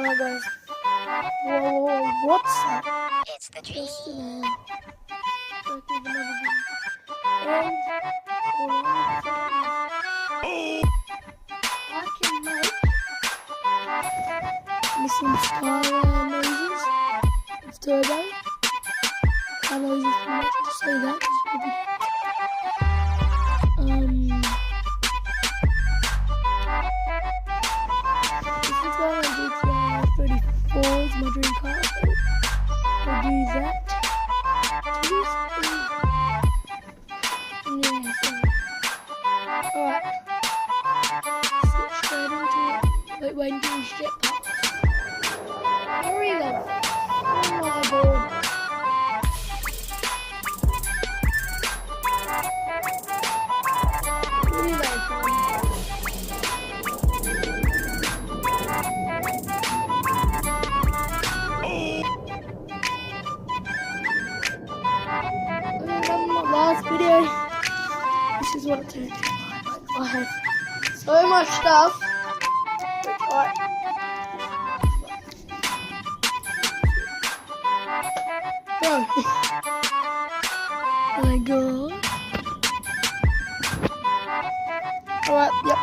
Alright guys. Whoa, what's that? It's the dream. Just an hour. Back with another video. And all I have to say is I can make Missing Skyline noises with Turbo. Car noises from much to say that because you'll be Missing Skyline GTA 34 is my dream car, so I'll do that. Alright. Switch straight into it. Wait until we get past. Hurry up. Oh my god. Really like that. Last video. This is what it took. I have so much stuff. Alright. Bro. Oh my god. Alright, yep.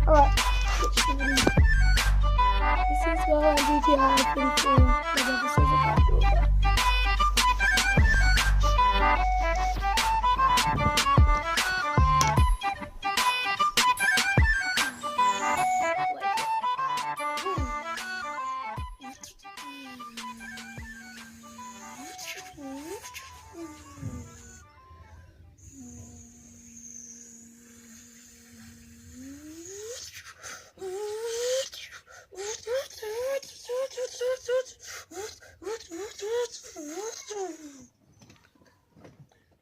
Alright. This is GTA 34. There's episodes of that.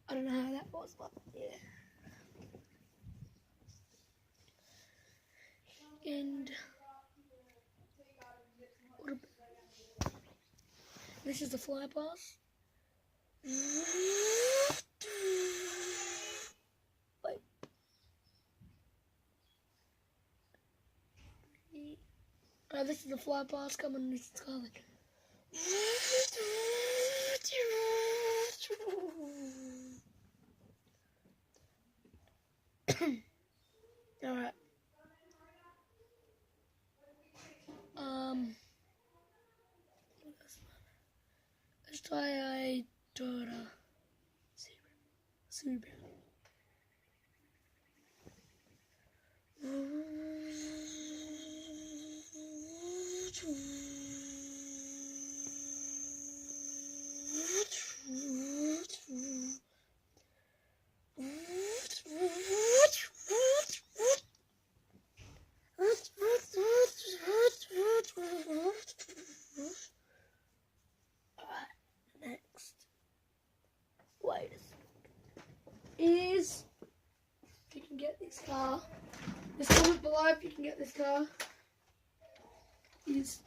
I don't know how that was, but yeah. And this is the fly pass. Wait. This is the fly pass coming. This is Scarlet. Alright. Let's try a Toyota Subaru. Wait a second. Is if you can get this car. Just comment below if you can get this car. Is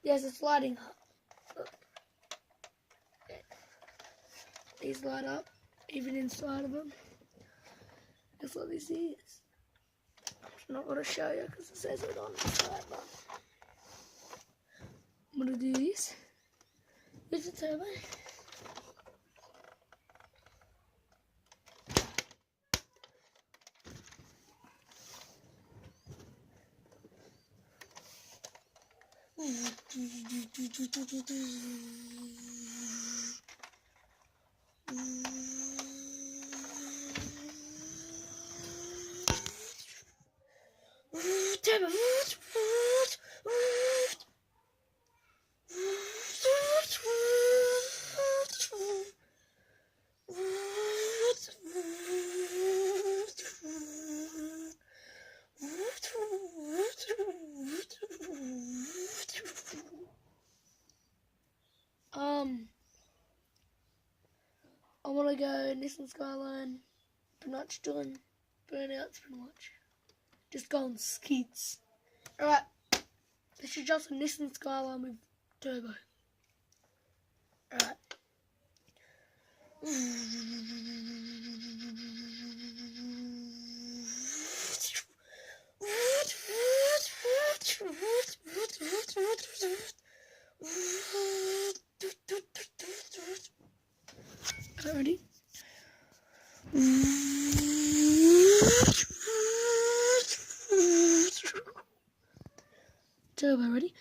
yes, it's lighting up. Look. These light up, even inside of them. That's what this is. I'm not going to show you because it says it on the side, but I'm going to do this with the turbo. Turbo. I want to go Nissan Skyline, pretty much doing burnouts pretty much. Just going skeets. Alright, this is just a Nissan Skyline with turbo. Alright. Alright, ready? Turbo, ready?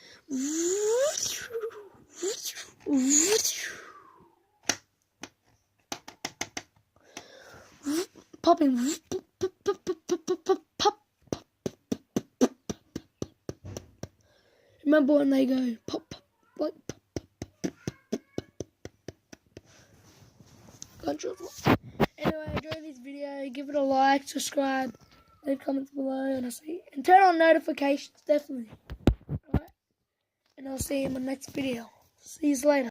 Popping. Pop. Remember when they go pop, pop, like pop, pop, pop. Anyway, enjoy this video. Give it a like, subscribe, leave comments below, and turn on notifications, definitely. Alright? And I'll see you in my next video. See you later.